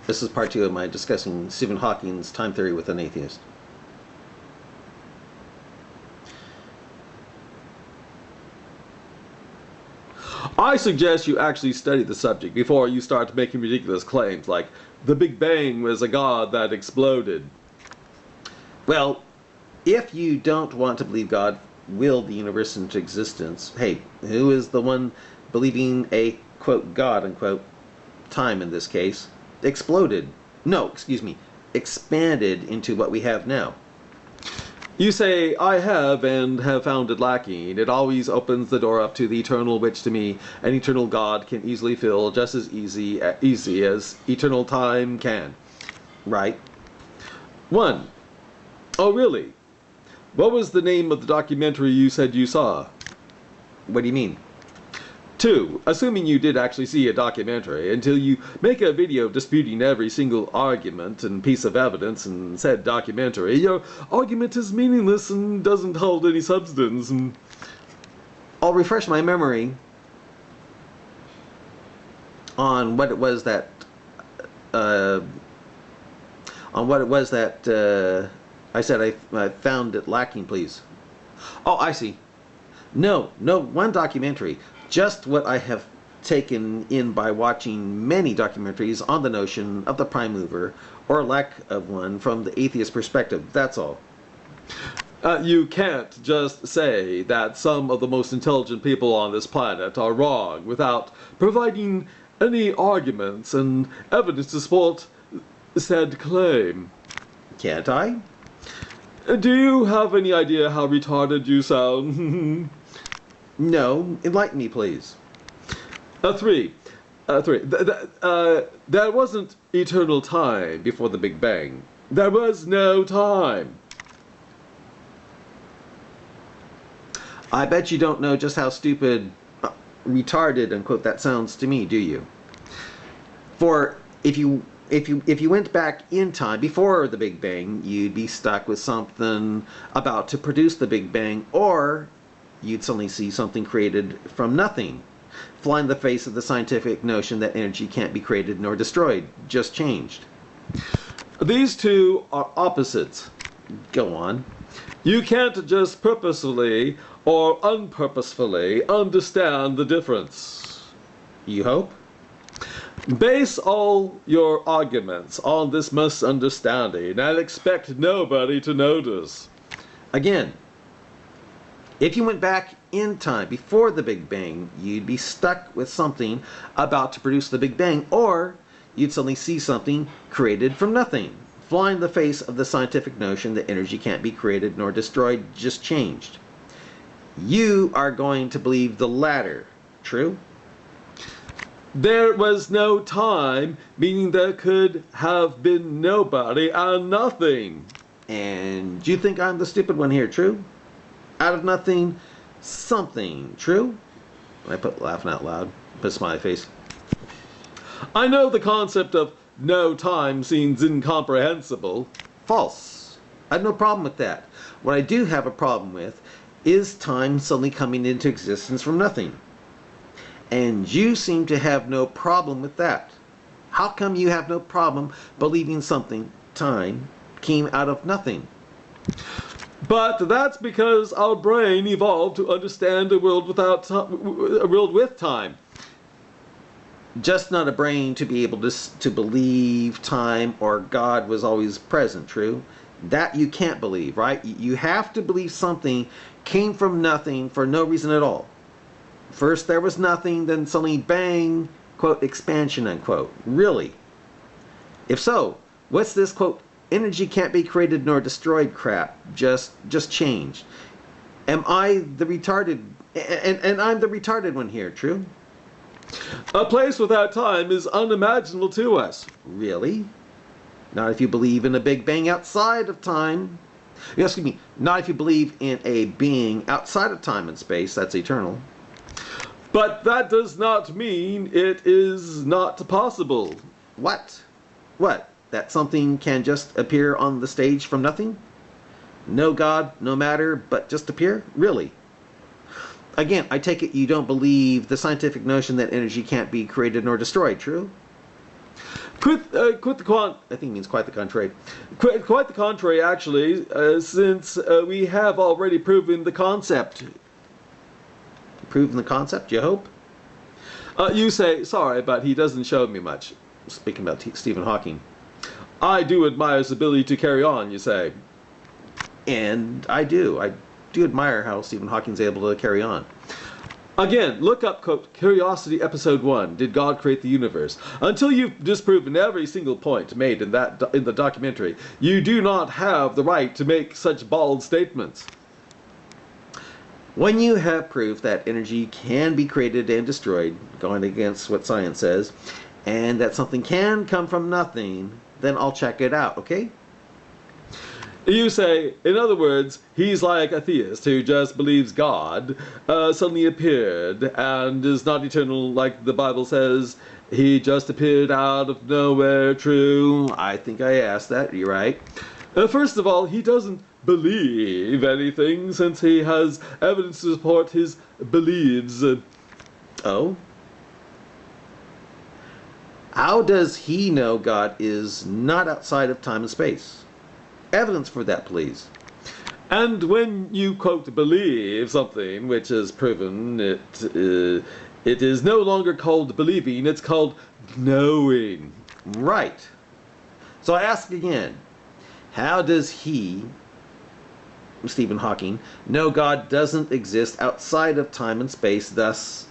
This is part 2 of my discussing Stephen Hawking's time theory with an atheist. I suggest you actually study the subject before you start making ridiculous claims like the Big Bang was a god that exploded. Well, if you don't want to believe God willed the universe into existence, hey, who is the one believing a, quote, God, unquote, time in this case, exploded? No, excuse me, expanded into what we have now. You say, I have and have found it lacking. It always opens the door up to the eternal, which to me, an eternal God can easily fill just as easy as eternal time can. Right. 1. Oh, really? What was the name of the documentary you said you saw? What do you mean? 2. Assuming you did actually see a documentary, until you make a video disputing every single argument and piece of evidence in said documentary, your argument is meaningless and doesn't hold any substance. I'll refresh my memory on what it was that I said I found it lacking, please. Oh, I see. No, one documentary. Just what I have taken in by watching many documentaries on the notion of the prime mover, or lack of one, from the atheist perspective. That's all. You can't just say that some of the most intelligent people on this planet are wrong without providing any arguments and evidence to support said claim. Can't I? Do you have any idea how retarded you sound? No, enlighten me, please. 3. There wasn't eternal time before the Big Bang. There was no time. I bet you don't know just how stupid, retarded, unquote, that sounds to me, do you? For if you went back in time before the Big Bang, you'd be stuck with something about to produce the Big Bang, or you'd suddenly see something created from nothing, flying in the face of the scientific notion that energy can't be created nor destroyed, just changed. These two are opposites. Go on. You can't just purposefully or unpurposefully understand the difference. You hope? Base all your arguments on this misunderstanding and expect nobody to notice. Again, if you went back in time before the Big Bang, you'd be stuck with something about to produce the Big Bang, or you'd suddenly see something created from nothing, flying in the face of the scientific notion that energy can't be created nor destroyed, just changed. You are going to believe the latter, true? There was no time, meaning there could have been nobody and nothing. And you think I'm the stupid one here, true? Out of nothing, something, true? I put laughing out loud, put a smiley face. I know the concept of no time seems incomprehensible. False. I have no problem with that. What I do have a problem with is time suddenly coming into existence from nothing. And you seem to have no problem with that. How come you have no problem believing something, time, came out of nothing? But that's because our brain evolved to understand a world with time. Just not a brain to be able to believe time or God was always present, true? That you can't believe, right? You have to believe something came from nothing for no reason at all. First there was nothing, then suddenly bang, quote, expansion, unquote. Really? If so, what's this, quote, energy can't be created nor destroyed crap just changed? Am I the retarded, and I'm the retarded one here, true? A place without time is unimaginable to us. Really? Not if you believe in a Big Bang outside of time. Excuse me, not if you believe in a being outside of time and space that's eternal. But that does not mean it is not possible. What? What? That something can just appear on the stage from nothing? No God, no matter, but just appear? Really? Again, I take it you don't believe the scientific notion that energy can't be created nor destroyed, true? Quite the I think it means quite the contrary. quite the contrary, actually, since we have already proven the concept. Proven the concept, you hope? You say, sorry, but he doesn't show me much. Speaking about Stephen Hawking. I do admire his ability to carry on, you say. And I do admire how Stephen Hawking's able to carry on. Again, look up, quote, Curiosity Episode 1, Did God Create the Universe? Until you've disproven every single point made in the documentary, you do not have the right to make such bald statements. When you have proof that energy can be created and destroyed, going against what science says, and that something can come from nothing, then I'll check it out, okay? You say, in other words, he's like a theist who just believes God suddenly appeared and is not eternal like the Bible says. He just appeared out of nowhere, true. I think I asked that, you're right. First of all, he doesn't believe anything since he has evidence to support his beliefs. Oh? How does he know God is not outside of time and space? Evidence for that, please. And when you, quote, believe something which is proven, it is no longer called believing, it's called knowing. Right. So I ask again, how does he, Stephen Hawking, know God doesn't exist outside of time and space, thus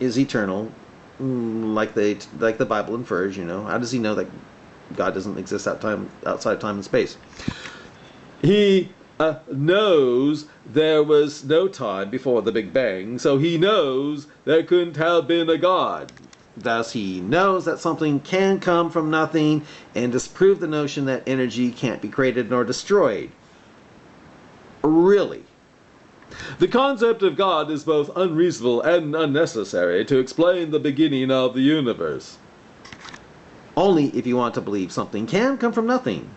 is eternal, like the Bible infers, you know? How does he know that God doesn't exist outside of time and space? He knows there was no time before the Big Bang, so he knows there couldn't have been a God. Thus he knows that something can come from nothing and disprove the notion that energy can't be created nor destroyed. Really? The concept of God is both unreasonable and unnecessary to explain the beginning of the universe. Only if you want to believe something can come from nothing,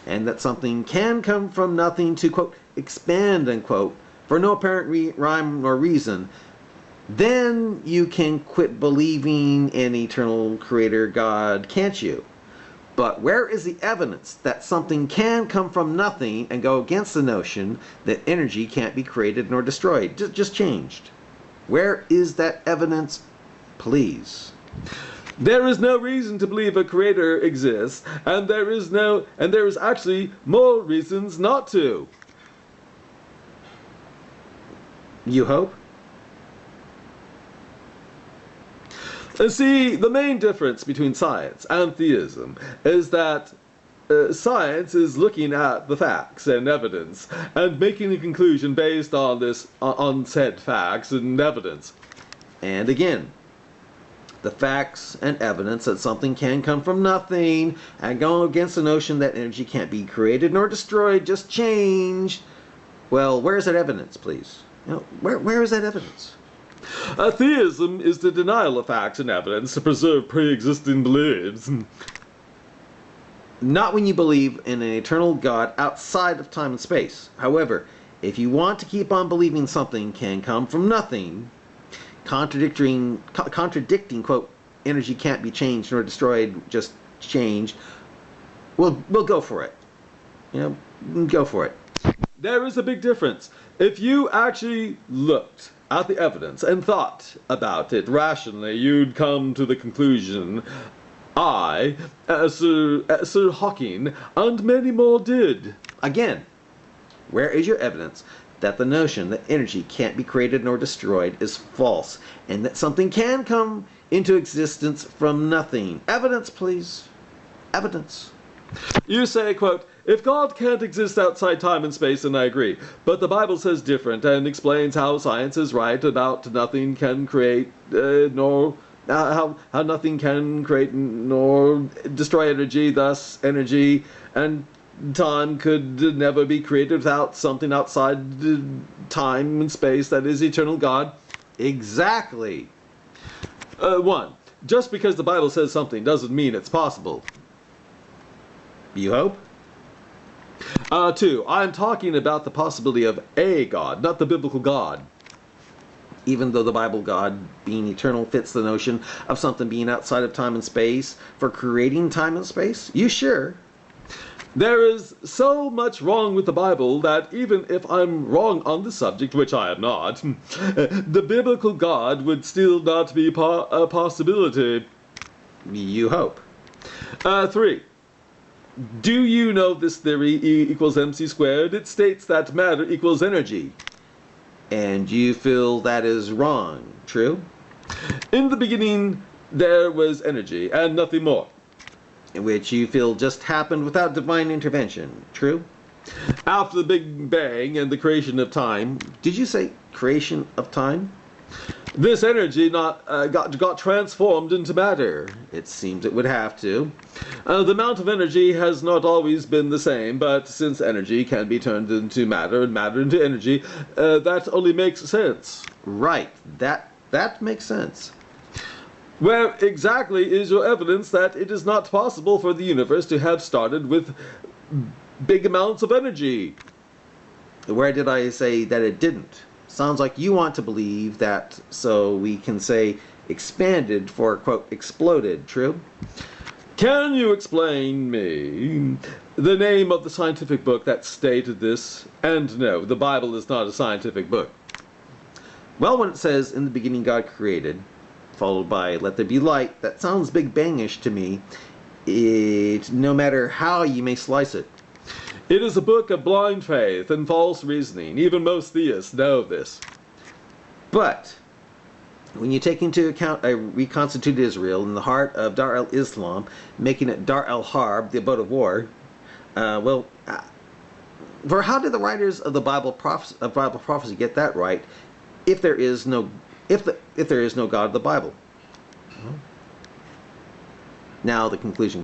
and that something can come from nothing to, quote, expand, unquote, for no apparent rhyme or reason, then you can quit believing in eternal creator God, can't you? But where is the evidence that something can come from nothing and go against the notion that energy can't be created nor destroyed? Just changed. Where is that evidence, please? There is no reason to believe a creator exists, and there is actually more reasons not to. You hope? See, the main difference between science and theism is that science is looking at the facts and evidence and making a conclusion based on said facts and evidence. And again, the facts and evidence that something can come from nothing and go against the notion that energy can't be created nor destroyed just changed. Well, where's that evidence, please? You know, where is that evidence? Theism is the denial of facts and evidence to preserve pre-existing beliefs. Not when you believe in an eternal God outside of time and space. However, if you want to keep on believing something can come from nothing, contradicting, quote, energy can't be changed nor destroyed, just changed, we'll go for it. You know, go for it. There is a big difference. If you actually looked at the evidence and thought about it rationally, you'd come to the conclusion Sir Hawking, and many more did. Again, where is your evidence that the notion that energy can't be created nor destroyed is false, and that something can come into existence from nothing? Evidence, please. Evidence. You say, quote, if God can't exist outside time and space, then I agree. But the Bible says different and explains how science is right about nothing can create how nothing can create nor destroy energy, thus energy and time could never be created without something outside time and space that is eternal God. Exactly. 1. Just because the Bible says something doesn't mean it's possible. You hope? 2. I'm talking about the possibility of a God, not the biblical God. even though the Bible God being eternal fits the notion of something being outside of time and space for creating time and space? You sure? There is so much wrong with the Bible that even if I'm wrong on the subject, which I am not, the biblical God would still not be a possibility. You hope. 3. Do you know this theory, E equals mc squared? It states that matter equals energy. And you feel that is wrong, true? In the beginning, there was energy and nothing more. Which you feel just happened without divine intervention, true? After the Big Bang and the creation of time. Did you say creation of time? This energy got transformed into matter. It seems it would have to. The amount of energy has not always been the same, but since energy can be turned into matter and matter into energy, that only makes sense. Right. That makes sense. Where exactly is your evidence that it is not possible for the universe to have started with big amounts of energy? Where did I say that it didn't? Sounds like you want to believe that so we can say expanded for, quote, exploded, true? Can you explain me the name of the scientific book that stated this? And no, the Bible is not a scientific book. Well, when it says, in the beginning God created, followed by let there be light, that sounds Big Bangish to me. No matter how you may slice it. It is a book of blind faith and false reasoning. Even most theists know this. But when you take into account a reconstituted Israel in the heart of Dar al-Islam, making it Dar al-Harb, the abode of war, for how did the writers of the Bible prophecy get that right? If there is no God of the Bible. Now the conclusion.